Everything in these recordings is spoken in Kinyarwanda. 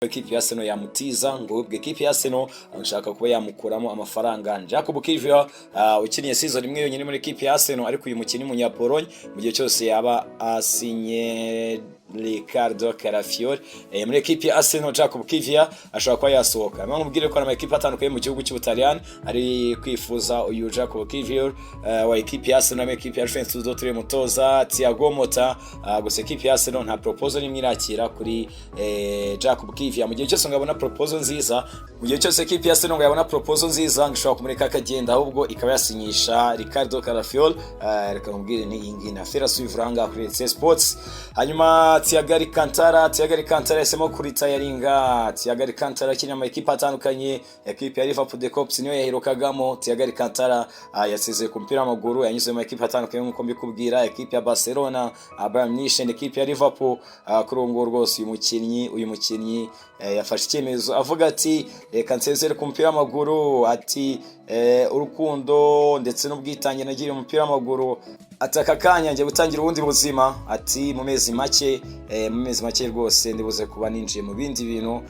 Ekipi ya Arsenal yamutiza ngo ubwo ekipi ya Arsenal ashaka kuba yamukuramo amafaranga. Jakub Kiwior ukiniye season imwe yonyine muri ekipi ya Arsenal, ariko uyu mukinnyi w'umunyapolonye mu gihe cyose yaba asinye Ricardo Calafiori muri ekipi ya Arsenal, Jakub Kiwior ashobora kuba yasohoka. Mwamubwire ko ama ekipi atandukanye mu gihugu cy'Ubutaliyani ari kwifuza uyu Jakub Kiwior wa ekipi ya Arsenal, na ekipi ya Juventus dotire mutoza Thiago Motta. Gusa ekipi ya Arsenal nta proposal nimwe irakira kuri Jakub Kiwior. Mu gihe cyose ngabona proposal nziza, mu gihe cyose ekipi ya Arsenal ngabona proposal nziza, ngishobora kumureka akagenda, ahubwo ikaba yasinyisha Ricardo Calafiori. Reka mubwire ni ingi na Fera Suivranga kuri CS Sports. Hanyuma Thiago Alcantara yasemo kuri tayaringa. Thiago Alcantara kiri mu ekipa atandukanye, ekipi ya Liverpool de Cops niyo yahirukagamo. Thiago Alcantara yasezeye ku mupira w'amaguru, yanyuze mu ekipa atandukanye nk'uko mbikubwira, ekipi ya Barcelona, Bayern Munich, ekipi ya Liverpool. Kuri ngo rwose uyu mukinnyi yafashe icyemezo avuga ati reka nsezere ku mupira w'amaguru, ati urukundo ndetse n'ubwitange nagiriye umupira w'amaguru, ataka kanya ngiye gutangira ubundi buzima, ati mu mezi make rwose ndibuze kuba ninjiye mu bindi bintu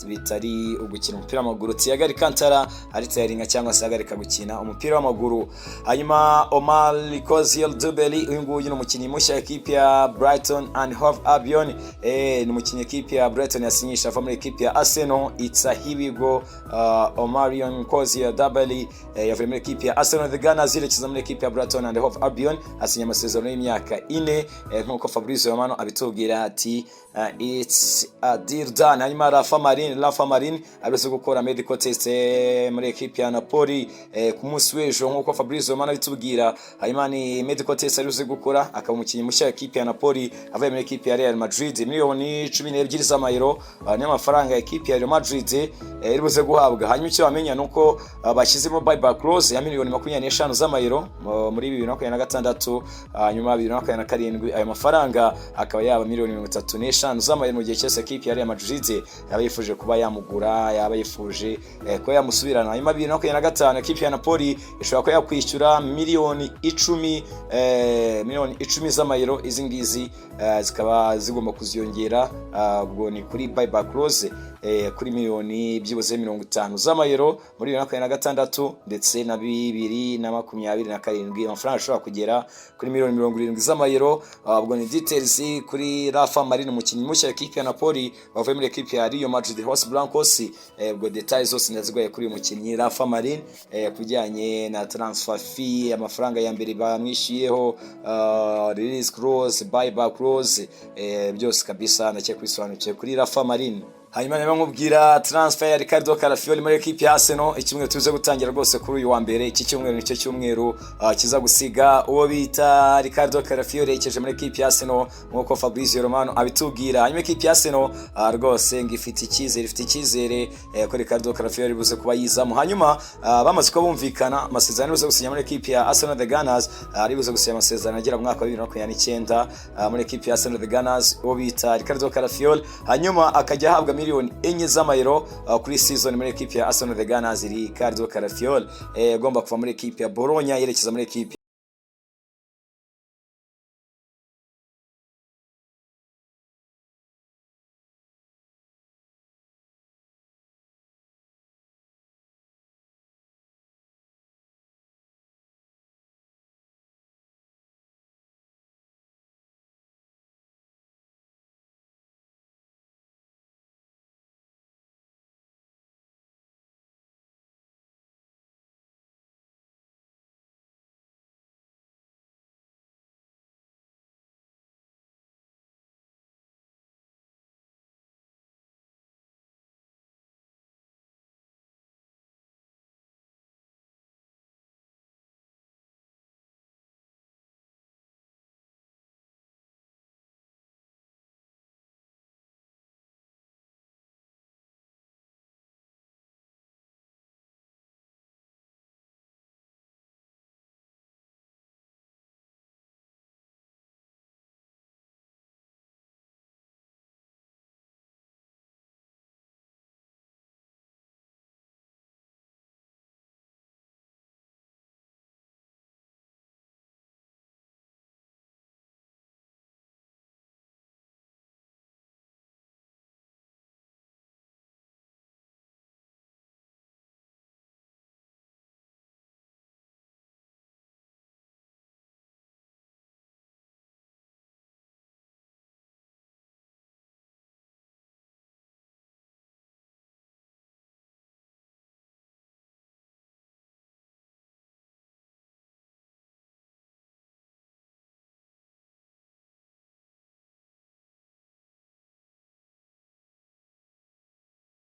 bitari ugukina umupira w'amaguru. Thiago Alcantara ari tayaringa cyangwa se agarika gukina umupira w'amaguru. Hanyuma Omar Kozil-Doumbeli, uyu nguyu ni umukinnyi mushya ekipi ya Brighton and Hove Albion. Ni umukinnyi ekipi ya Brighton yasinyisha ava muri ekipi ya Arsenal. It's a hibigo Omar Kozil-Doumbeli yavuye muri ekipi ya Arsenal the Gunners yerekeza muri ekipi ya Brighton and Hove Albion, asinya amasezerano y'imyaka 4 nk'uko Fabrizio Romano abitubwira ati it's a deal done. Hanyuma Rafa Marin abize gukora medical test muri ekipi ya Napoli ku munsi w'ejo nk'uko Fabrizio Romano abitubwira. Hanyuma ni medical test abize gukora, akaba umukinnyi mushya ekipi ya Napoli avuye muri ekipi ya Real Madrid. miliyoni 12 z'amayero ni amafaranga ekipi ya Real Madrid iribuze guhabwa. Hanyuma icyo bamenya nuko bashyizemo buyback clause ya miliyoni 25 z'amayero muri 2026, hanyuma 2027 ayo mafaranga akaba yaba miliyoni 35 z'amayero, mu gihe cyose ekipi ya Real Madrid yaba yifuje kuba yamugura, yaba yifuje ko yamusubirana. Hanyuma 2025 ekipi ya Napoli ishobora kuba yakwishyura miliyoni 10 z'amayero. Izi ngizi zikaba zigomba kuziyongera, ubwo ni kuri buyback clause kuri miliyoni byibuze 50 z'amayero muri 2026 ndetse na 2027 amafaranga ashobora kugera kuri miliyoni 70 z'amayero. Ubwo ni details kuri Rafa Marin, umukinnyi mushya ekipi ya Napoli bavuye muri ekipi ya Real Madrid Los Blancos. Ubwo details zose ndazigoye kuri uyu mukinnyi Rafa Marin kujyanye na transfer fee, amafaranga ya mbere bamwishiyeho, release clause, buyback clause, byose kabisa ndacye kwisobanukiye kuri Rafa Marin. Hanyuma niba nkubwira transfer ya Ricardo Calafiori muri ekipi ya Arsenal, icyumweru tuze gutangira rwose kuri uyu wa mbere. Iki cyumweru nicyo cyumweru kiza gusiga uwo bita Ricardo Calafiori yekeje muri ekipi ya Arsenal nk'uko Fabrizio Romano abitubwira. Hanyuma ekipi ya Arsenal rwose ngifite icyizere ko Ricardo Calafiori buze kuba yizamo. Hanyuma bamaze ko bumvikana amasezerano buze gusinya muri ekipi ya Arsenal the Gunners, ari buze gusinya amasezerano agera mu mwaka wa 2029 muri ekipi ya Arsenal the Gunners uwo bita Ricardo Calafiori. Hanyuma akajya ahabwa miliyoni 4 z'amayero kuri season muri ekipi ya Arsenal the Gunners. Ricardo Calafiori agomba kuva muri ekipi ya Bologna yerekeza muri ekipi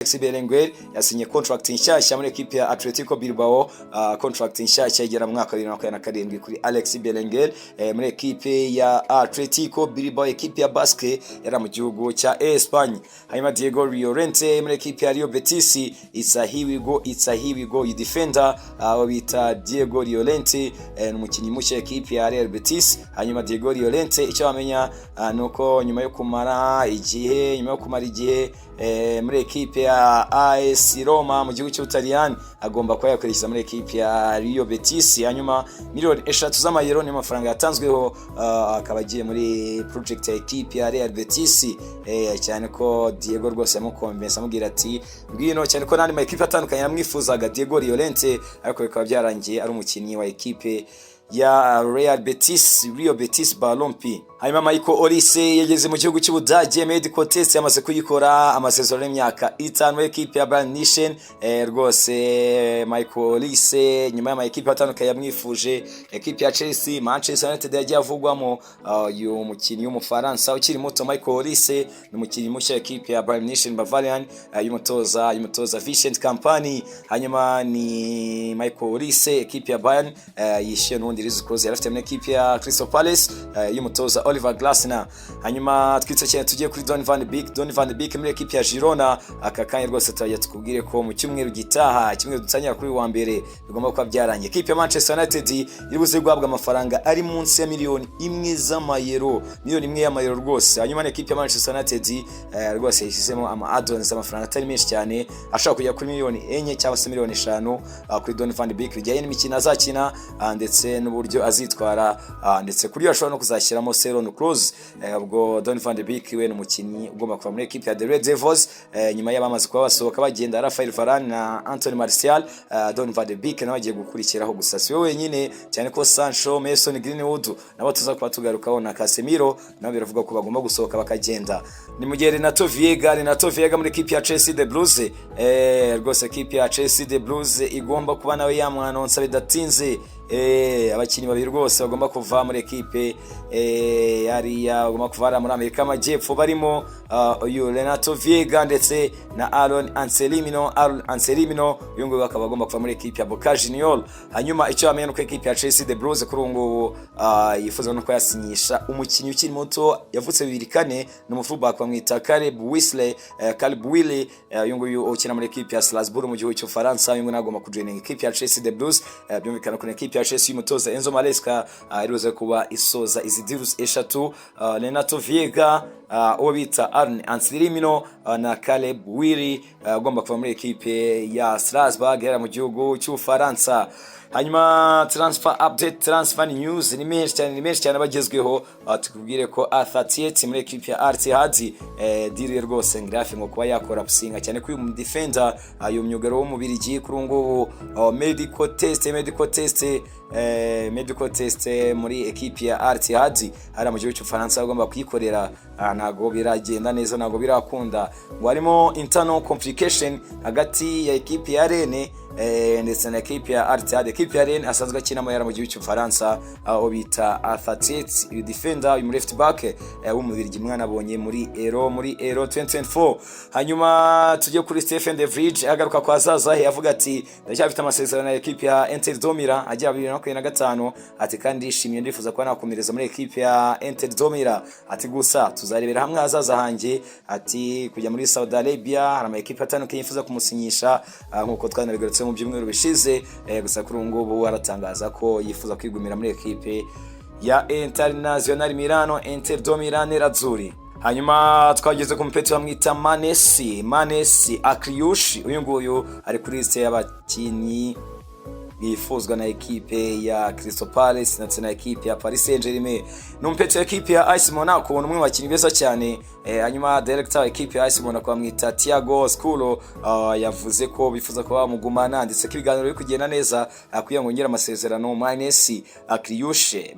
Alexis Belenguer yasinye contract nshyashya muri equipe ya Atletico Bilbao. Contract nshyashya igera mu mwaka wa 2027 kuri Alexis Belenguer muri equipe ya Atletico Bilbao, equipe ya Basque yari mu gihugu cya Espagne. Hanyuma Diego Llorente muri equipe ya Real Betis. It's a here we go defender bita Diego Llorente, umukinnyi mushya equipe ya Real Betis. Hanyuma Diego Llorente icyo bamenya nuko nyuma yo kumara igihe muri equipe ya AS Roma mu gihugu cy'Ubutaliyani agomba kuba yakoresha muri equipe ya Real Betis. Hanyuma miliyoni 3 z'amayero ni mafaranga yatanzweho, akaba agiye muri project ya equipe ya Real Betis, cyane ko Diego rwose yamukonvensa amubwira ati ngwino, cyane ko nandi ma equipe atandukanye yamwifuzaga Diego Llorente, ariko bikaba byarangiye ari umukinnyi wa equipe ya Real Betis Balompi. Hanyuma Michael Olise yageze mu gihugu cy'Ubudage, medical test yamaze kuyikora, amasezerano y'imyaka 5 muri equipe ya Bayern Munich. Rwose Michael Olise nyuma y'ama equipe atandukanye yamwifuje, equipe ya Chelsea, Manchester United yagiye avugwamo. Uyu mukinnyi w'Umufaransa ukiri muto Michael Olise ni umukinnyi mushya equipe ya Bayern Munich Bavarian y'umutoza Vincent Kompany. Hanyuma ni Michael Olise equipe ya Bayern yishyuye n'undi Riz Close yarafite muri equipe ya Crystal Palace y'umutoza Oliver Glasner. Hanyuma twitse cyane tugiye kuri Donny van de Beek muri equipe ya Girona. Aka kanya rwose tujya tukubwire ko mu cyumweru gitaha, kimwe dutanyira kuri wa mbere bigomba kuba byaranye. Equipe ya Manchester United iri buze guhabwa amafaranga ari munsi ya miliyoni 1 z'amayero, miliyoni 1 y'amayero rwose. Hanyuma equipe ya Manchester United rwose yishyizemo ama add-ons amafaranga atari menshi cyane, ashaka kujya kuri miliyoni 4 cyangwa se miliyoni 5 kuri Donny van de Beek bijyanye n'imikino azakina ndetse n'uburyo azitwara, ndetse kuri ashobora no kuzashyiramo Seron Kroos. Ubwo Donny van de Beek we n'umukinnyi ugomba kuva muri equipe ya The Red Devils nyuma y'abamaze kuba basohoka bagenda Rafael Varane na Anthony Martial. Donny van de Beek nawe agiye gukurikiraho, gusa si we wenyine, cyane ko Sancho, Mason Greenwood nabo tuza kuba tugarukaho na Casemiro nabo biravuga ko bagomba gusohoka bakagenda. Ni mu gihe Renato Viega muri equipe ya Chelsea The Blues, rwose equipe ya Chelsea The Blues igomba kuba nawe yamwanonsa bidatinze. Abakinnyi babiri rwose bagomba kuva muri equipe yariya bagomba kuva muri Amerika Amajyepfo, barimo uyu Renato Viega ndetse na Aaron Anselmino. Uyu nguyu akaba agomba kuva muri equipe ya Boca Juniors. Hanyuma icyo bamenye nuko equipe ya Chelsea The Blues kuri ubu yifuza no kwasinyisha umukinnyi ukiri muto yavutse 2004 n'umufullback bamwita Caleb Willy. Uyu nguyu ukina muri equipe ya Strasbourg mu gihugu cy'Ufaransa. Uyu nguyu agomba kujoininga equipe ya Chelsea The Blues. Byumvikana ko equipe ya Chelsea y'umutoza Enzo Maresca iruze kuba isoza izi deals 3. Renato Viega, uwo bita Aaron Anselmino na Caleb Willy ugomba kuva muri equipe ya Strasbourg yari mu gihugu cy'Ufaransa. Hanyuma transfer update, transfer news ni menshi cyane bagezweho. Tukubwire ko Arthur muri equipe ya Al-Ittihad deal rwose ngirafi ngo kuba yakora pusinga, cyane ko uyu defender ayo myugaro w'umubirigi kuri ngo medical test muri equipe ya Al-Ittihad ari mu gihugu cy'Ufaransa agomba kuyikorera. Ntago biragenda neza, ntago birakunda, ngo harimo internal complication hagati ya equipe ya Rennes ndetse na equipe ya Al-Ittihad. Equipe ya Rennes asanzwe akina mu gihugu cy'Ufaransa, aho bita Arthur uyu defender uyu left back w'umubirigi mwana abonye muri Euro 2024. Hanyuma tujye kuri Stephen De Vrij agaruka kwa zaza yavuga ati ndacyafite amasezerano na equipe ya Inter de Milan ajya 2025. Ati kandi ishimye ndifuza kuba nakomereza muri equipe ya Inter de Milan. Ati gusa tuzarebera hamwe hazaza hanjye. Ati kujya muri Saudi Arabia hari ama equipe atandukanye yifuza kumusinyisha nkuko twanabigarutse mu byumweru bishize. Gusa kuri ubu aratangaza ko yifuza kwigumira muri equipe ya Internazionale Milano, Inter de Milan Nerazzurri. Hanyuma twageze ku mpeti bamwita Manesi Akriushi. Uyu nguyu ari kuri liste y'abakinnyi bifuzwa na equipe ya Crystal Palace ndetse na equipe ya Paris Saint-Germain. Numpete equipe ya AS Monaco umwe mu bakinnyi beza cyane. Hanyuma director equipe ya AS Monaco bamwita Thiago Sculo yavuze ko bifuza kuba bamugumana ndetse ko ibiganiro biri kugenda neza kwiyongera amasezerano. Manesi Akriushi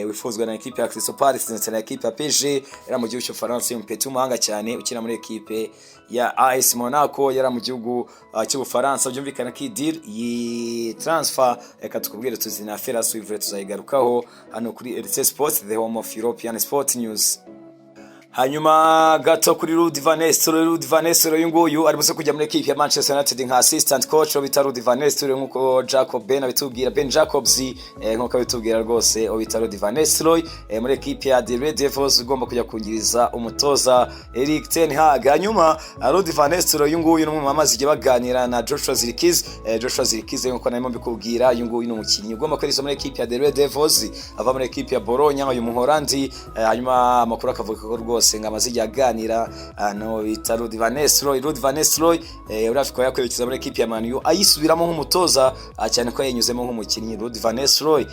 wifuzwa na equipe ya Crystal Palace ndetse na equipe ya PSG era mu gihugu cy'Ufaransa. Umpete umuhanga cyane ukina muri equipe ya AS Monaco yara mu gihugu cy'Ufaransa. Byumvikana ko deal yi transfer reka tukubwire tuzina Feras Wivre tuzayigarukaho hano kuri RC Sports, the home of European sport news. Hanyuma gato kuri Rudy Van Nistelrooy uyu nguyu ari buze kujya muri equipe ya Manchester United nka assistant coach bita Rudy Van Nistelrooy nkuko Jacob Ben abitubwira, Ben Jacobs nkuko abitubwira rwose bita Rudy Van Nistelrooy muri equipe ya The Red Devils ugomba kujya kungiriza umutoza Erik ten Hag. Hanyuma Rudy Van Nistelrooy uyu nguyu n'umwe mamazi igiye baganira na Joshua Zirkzee nkuko narimo mbikubwira, uyu nguyu ni umukinnyi ugomba kweriza muri equipe ya The Red Devils ava muri equipe ya Bologna uyu muholandi. Hanyuma amakuru akavuga ko rwose ngamaze yaganira no bita Rudy Van Nistelrooy urafiko yakwerekeza muri equipe ya Man U ayisubiramo nk'umutoza cyane ko yenyuzemo nk'umukinnyi Rudy Van Nistelrooy.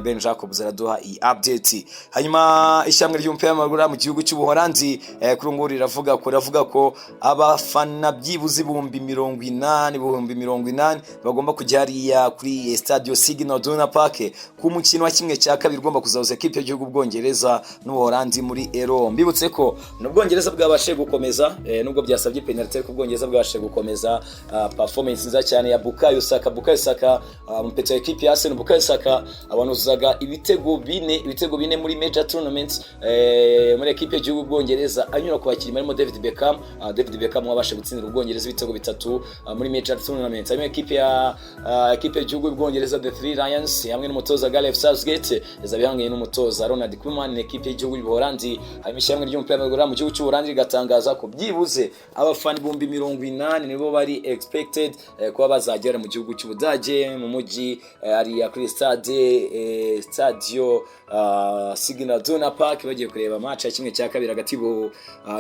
Ben Jacobs araduha iyi update. Hanyuma ishyamwe ry'umupira w'amaguru mu gihugu cy'ubuholandi kuri nguri ravuga ko abafana byibuze 80,000 bagomba kujya hariya kuri Stadio Signal Iduna Park ku mukino wa kimwe cya kabiri ugomba kuzahuza equipe y'igihugu bwongereza n'ubuholandi muri Euro. Mbibutse ko n'ubwongereza bwabashe gukomeza nubwo byasabye penalty ku bwongereza bwabashe gukomeza performance nziza cyane ya Bukayo Saka umpeto equipe ya Arsenal. Bukayo Saka abanuzaga ibitego bine muri major tournaments muri equipe y'igihugu bwongereza anyura ku bakiri barimo David Beckham wabashe gutsindira ubwongereza ibitego 3 muri major tournaments. Hanyuma equipe y'igihugu bwongereza The Three Lions hamwe n'umutoza Gareth Southgate yazabihanganye n'umutoza Ronald Koeman equipe y'igihugu y'ubuholandi. Hanyuma ishyamwe ry'umupira w'amaguru mu gihugu cy'ubuholandi rigatangaza ko byibuze abafana 80,000 nibo bari expected kuba bazagera mu gihugu cy'Ubudage mu mujyi ari kuri Stadio Signal Iduna Park bagiye kureba match ya kimwe cya kabiri hagati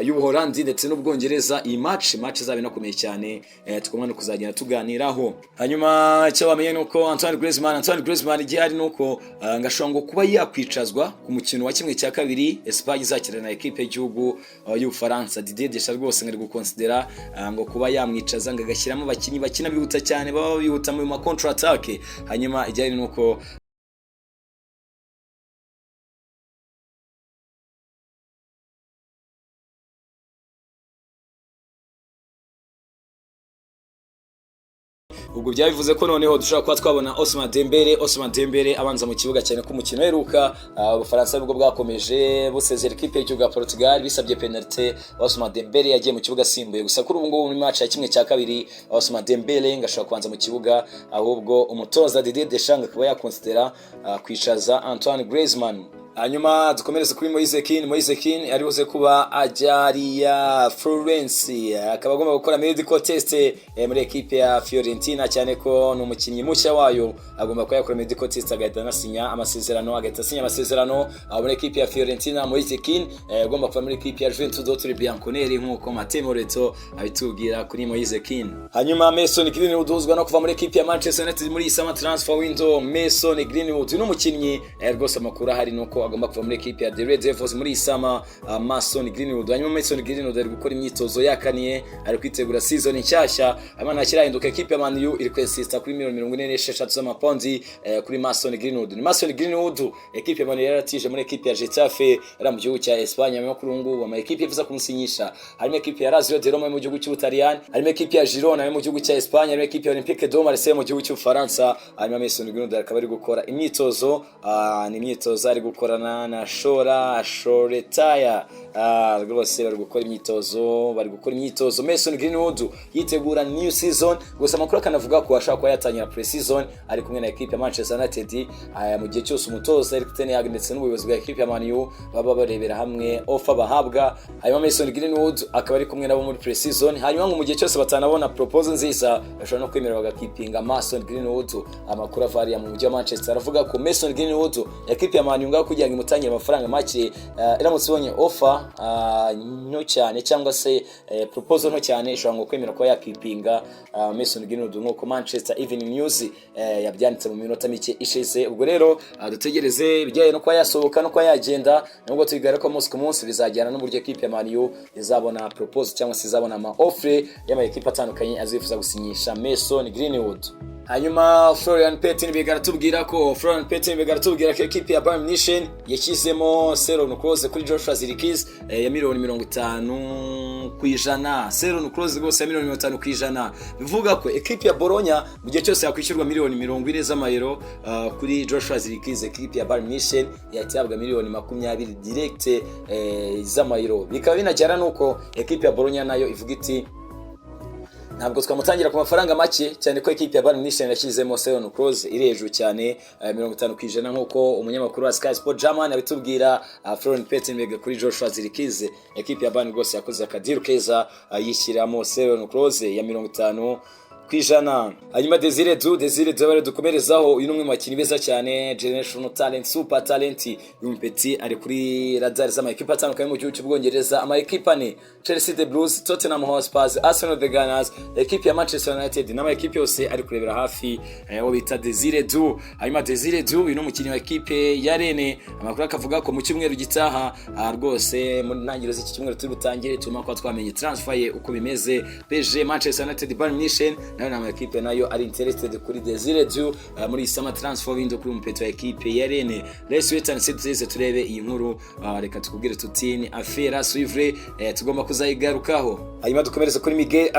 y'ubuholandi ndetse n'ubwongereza. Iyi match zabe nakomeye cyane tukomwe no kuzagenda tuganiraho. Hanyuma icyo bamenye nuko Antoine Griezmann igihari nuko ngashongo kuba yakwicazwa ku mukino wa kimwe cya kabiri Espagne izakirana na equipe y'igihugu y'Ubufaransa. Didier Deschamps rwose ngari gukonsidera ngo kuba yamwicaza ngagashyiramo abakinnyi bakina bihuta cyane baba bihuta mu counter attack. Hanyuma igihari nuko ubwo byabivuze ko noneho dushobora kuba twabona Ousmane Dembele abanza mu kibuga cyane ku mukino heruka Ubufaransa nubwo bwakomeje busezera equipe y'igihugu ya Portugal bisabye penalty. Ousmane Dembele yagiye mu kibuga simbuye gusa kuri ubu ngubu mu match ya kimwe cya kabiri Ousmane Dembele ngashobora kubanza mu kibuga, ahubwo umutoza Didier Deschamps akaba yakonsidera kwicaza Antoine Griezmann. Hanyuma dukomereze kuri Moise Kean ari buze kuba ajariya Florence akaba agomba gukora medical test muri equipe ya Fiorentina cyane ko no mukinnyi mushya wayo agomba kuyakora medical test agahita nasinya amasezerano muri equipe ya Fiorentina. Moise Kean agomba kuva muri equipe ya Juventus d'autres Bianconeri nkuko Matteo Moretto abitubwira kuri Moise Kean. Hanyuma Mason Greenwood uzwa no kuva muri equipe ya Manchester United muri summer transfer window. Mason Greenwood n'umukinnyi rwose amakuru hari nuko agomba kuva muri equipe ya The Red Devils muri summer. Mason Greenwood hanyuma Mason Greenwood ari gukora imyitozo yakaniye ari kwitegura season nshyashya. Amana kirahinduka equipe ya Man U iri kwesista kuri 46 z'amapondi kuri Mason Greenwood. Ni Mason Greenwood equipe ya Man U yaratije muri equipe ya Getafe ari mu gihugu cya Espagne mu kurungu ama equipe ivuza kumusinyisha. Harimo equipe ya Lazio de Roma mu gihugu cy'Ubutaliyani, harimo equipe ya Girona mu gihugu cya Espagne, harimo equipe ya Olympique de Marseille mu gihugu cy'Ufaransa. Hanyuma Mason Greenwood akaba ari gukora imyitozo ni imyitozo ari gukorana na Shoretaya rwose bari gukora imyitozo. Mason Greenwood yitegura new season gusa amakuru akanavuga ko ashaka kuba yatangira pre-season ari kumwe na equipe ya Manchester United mu gihe cyose umutoza Erik ten Hag ndetse n'ubuyobozi bwa equipe ya Man U baba barebera hamwe offer bahabwa. Hanyuma Mason Greenwood akaba ari kumwe nabo muri pre-season. Hanyuma mu gihe cyose batanabona proposal nziza bashobora no kwemera bagakipinga Mason Greenwood. Amakuru avariya mu mujyi wa Manchester aravuga ko Mason Greenwood equipe ya Man U ngaho kugira ngo imutangira amafaranga make iramutse ibonye offer nto cyane cyangwa se proposal nto cyane ishobora ngo kwemera ko yakipinga Mason Greenwood nkuko Manchester Evening News yabyanditse mu minota mike ishize. Ubwo rero dutegereze bijyaye no kwa yasohoka no kwa yagenda, nubwo tugara ko umunsi ku munsi bizajyana n'uburyo equipe ya Man U izabona proposal cyangwa se izabona ama offer y'ama equipe atandukanye azifuza gusinyisha Mason Greenwood. hanyuma Florian Plettenberg aratubwira ko ekipi ya Bayern Munich yashyizemo Selon Klose kuri Joshua Zirkzee ya miliyoni 50 ku ijana. Selon Klose rwose ya miliyoni 50 ku ijana, bivuga ko ekipi ya Bologna mu gihe cyose yakwishyurwa miliyoni 40 z'amayero kuri Joshua Zirkzee, ekipi ya Bayern Munich yatabwa miliyoni 20 direct z'amayero. Bikaba binajyana nuko ekipi ya Bologna nayo ivuga iti ntabwo twamutangira ku mafaranga make, cyane ko ekipi ya Bayern Munich yashyizemo Selon Klose iri hejuru cyane 50 ku ijana, nk'uko umunyamakuru wa Sky Sport German abitubwira. Florian Plettenberg kuri Joshua Zirkzee, ekipi ya Bayern rwose yakoze akadiru keza yishyiramo Selon Klose ya 50 ku ijana. Hanyuma Desire Du bari dukomerezaho, uyu numwe mu bakinnyi beza cyane, generational talent, super talent. Uyu mpeti ari kuri radar z'ama ekipa atandukanye mu gihugu cy'Ubwongereza. Ama ekipa ni Chelsea the Blues, Tottenham Hotspur, Arsenal the Gunners, ekipi ya Manchester United, n'ama ekipi yose ari kurebera hafi abo bita Desire Du. Hanyuma Desire Du uyu n'umukinnyi wa ekipe ya Rennes, amakuru akavuga ko mu cyumweru gitaha rwose mu ntangiriro z'iki cyumweru turi butangire tuma ko twamenye transfer ye uko bimeze. PSG, Manchester United, Bayern Munich nayo nama ekipe nayo ari interested kuri Desire Du muri summer transfer window kuri umpeto ya ekipe ya Rennes. Let's wait and see turebe iyi nkuru, reka tukubwire tutini affaire suivre tugomba kuzayigarukaho. Hanyuma dukomereza kuri Miguel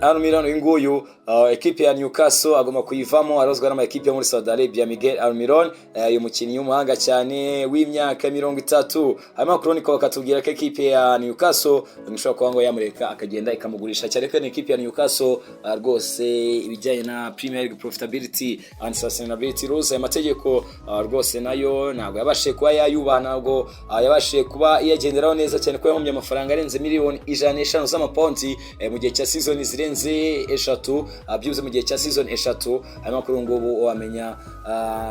Almiron winguyu ekipe ya Newcastle agomba kuyivamo, arozwa n'ama ekipe yo muri Saudi Arabia. Miguel Almiron uyu mukinnyi w'umuhanga cyane w'imyaka 30. Hanyuma Chronicle bakatubwira ko ekipe ya Newcastle ngishobora kuba ngo yamureka akagenda ikamugurisha, cyane ko ekipe ya Newcastle rwose ibijyanye na Premier League profitability and sustainability rules amategeko rwose nayo ntabwo yabashe kuba yayubaha, ntabwo yabashe kuba yagenderaho neza, cyane ko yahombye amafaranga arenze miliyoni 105 z'amapondi mu gihe cya season zirenze 3 byuze mu gihe cya season 3. hanyuma kuri ngubu wamenya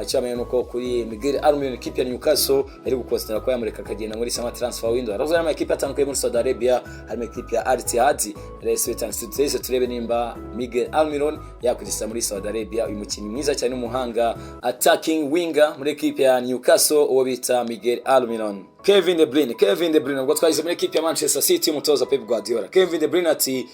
cyamenye nuko kuri Miguel Almiron ekipe ya Newcastle ari gukostera ko yamureka akagenda muri summer transfer window. Arozwa n'ama ekipe atandukanye muri Saudi Arabia, harimo ekipe ya Al Ittihad. Let's wait and see turebe nimba Miguel Almiron yakwirisa muri Saudi Arabia. Uyu mukinnyi mwiza cyane umuhanga attacking winger muri ekipe ya Newcastle uwo bita Miguel Almiron. Kevin De Bruyne ubwo twagize muri ekipe ya Manchester City umutoza Pep Guardiola. Kevin De Bruyne ati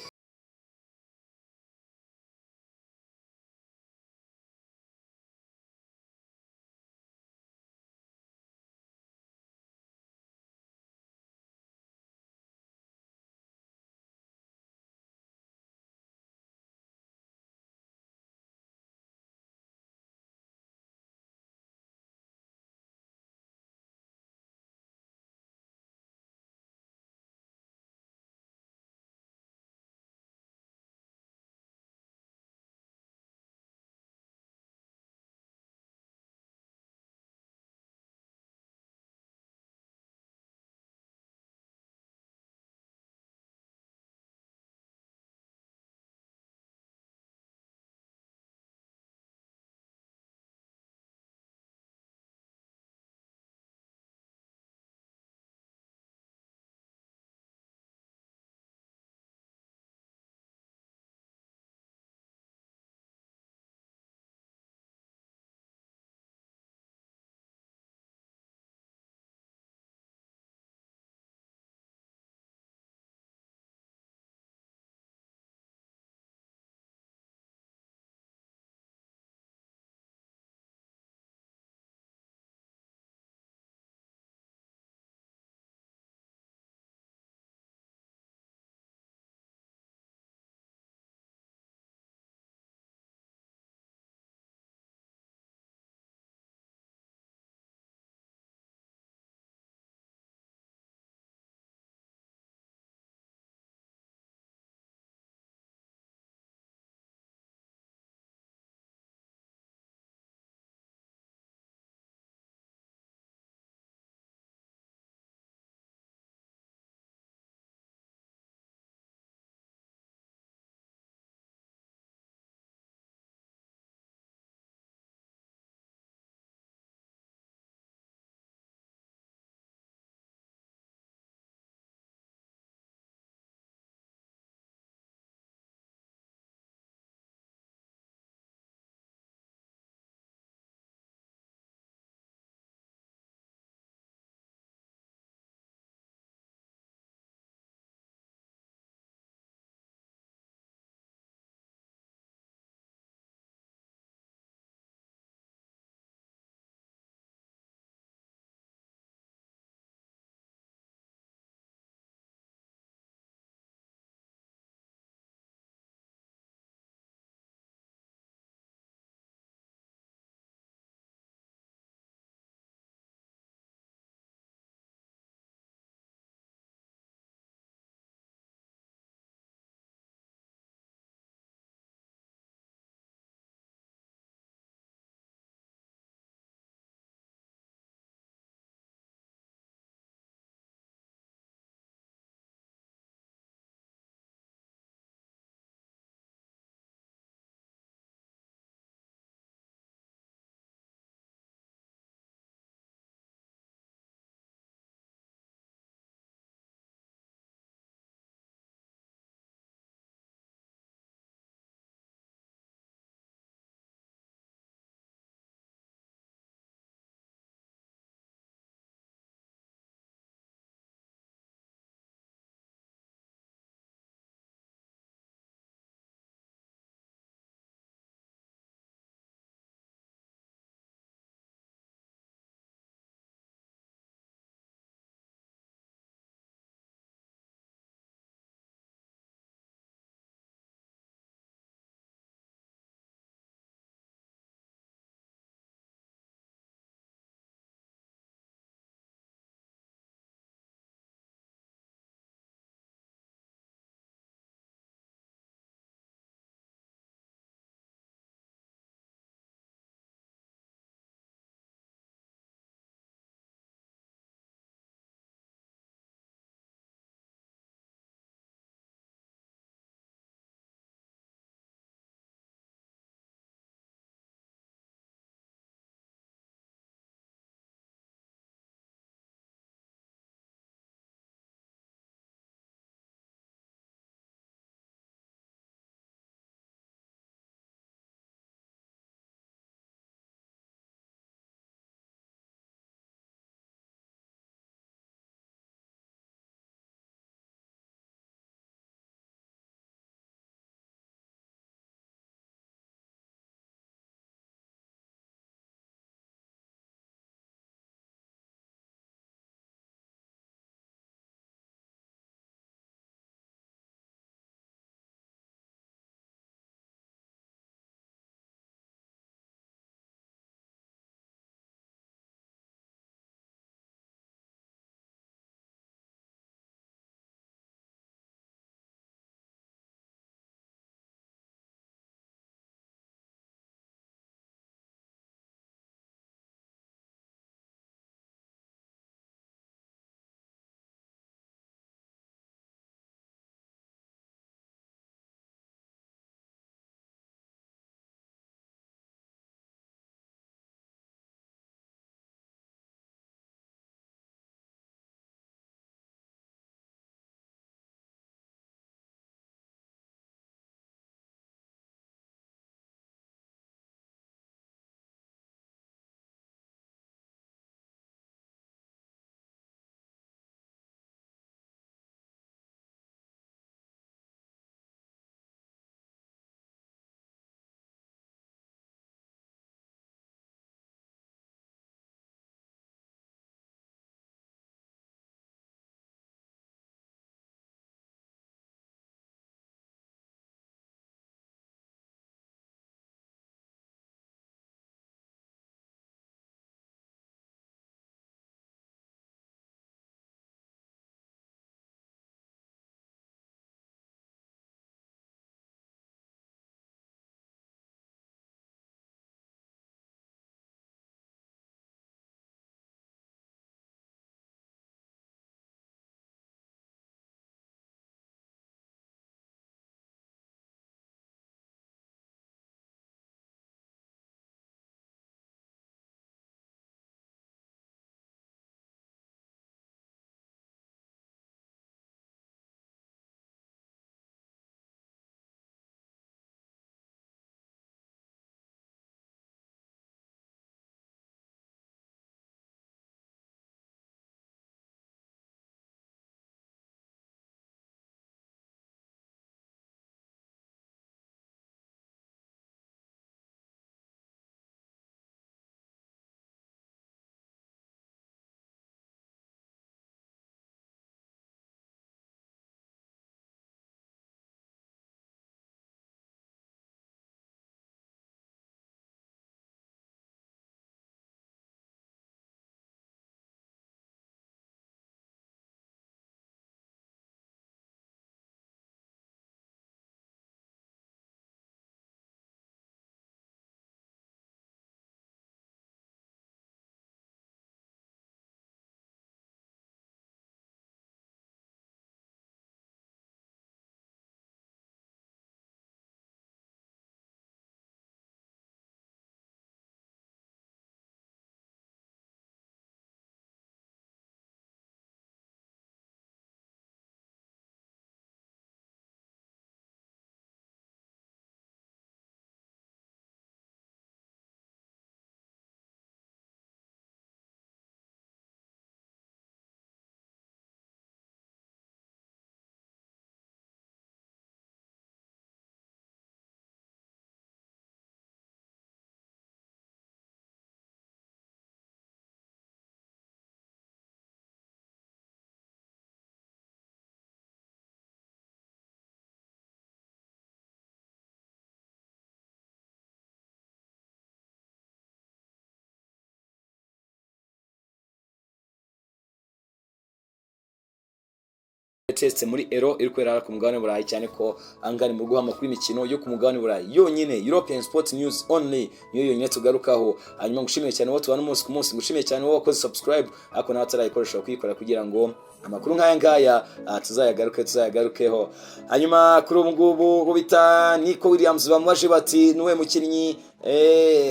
test muri Euro iri kwera ku mugabane burayi, cyane ko angani mu guha amakuru imikino yo ku mugabane burayi yonyine. European Sport News only niyo yonyine tugarukaho. Hanyuma ngushimiye cyane wowe tubana umunsi ku munsi, ngushimiye cyane wowe wakoze subscribe ako nawe atarayikoresha kuyikora kugira ngo amakuru nk'aya ngaya tuzayagarukeho. Hanyuma kuri ubu ngubu bita Nico Williams bamubaje bati nuwe mukinnyi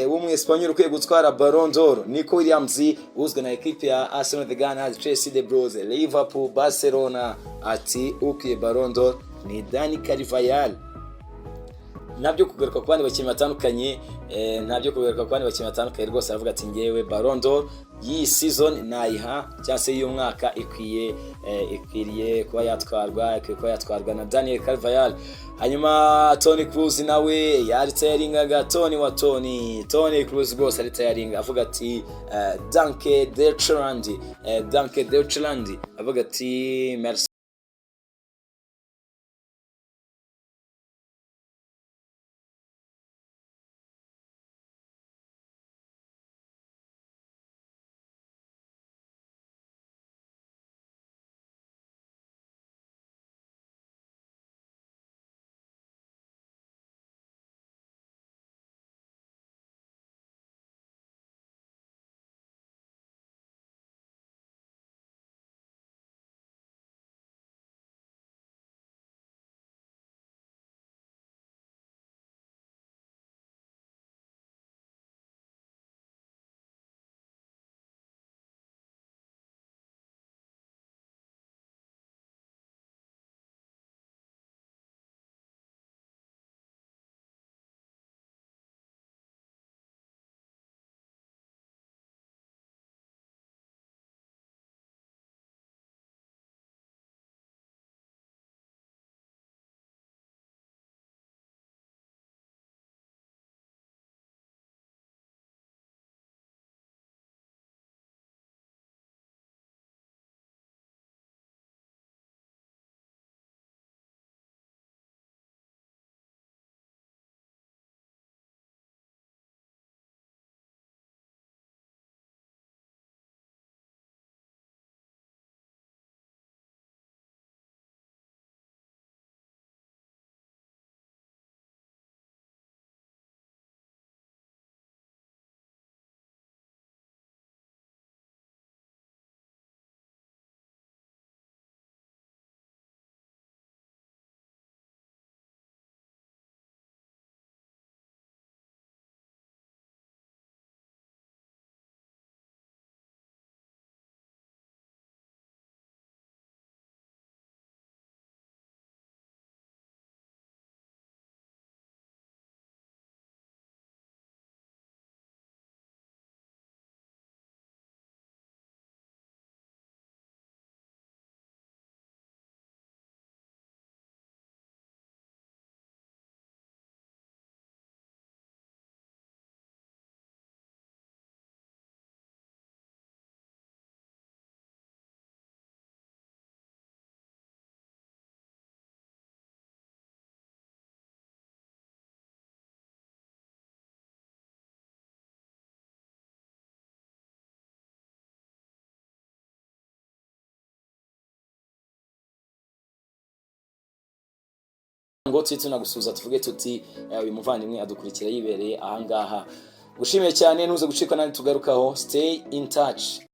w'umwespanyol ukwiye gutwara Ballon d'Or. Nico Williams uzwi na equipe ya Arsenal, the Gunners, Chelsea, the Blues, Liverpool, Barcelona, ati ukwiye Ballon d'Or ni Dani Carvajal. Nabyo kugaruka ku bandi bakinnyi batandukanye, rwose aravuga ati ngewe Ballon d'Or iyi season nayiha cyangwa se y'uyu mwaka ikwiriye kuba yatwarwa na Dani Carvajal. Hanyuma Toni Kroos nawe yaritayaringaga Toni Kroos rwose aritayaringa avuga ati danke Deutschland, avuga ati merci. ngo tunagusuza tuvuge tuti uyu muvandimwe adukurikira yibereye ahangaha. Gushimiye cyane, ntuze gucika nandi tugarukaho. Stay in touch.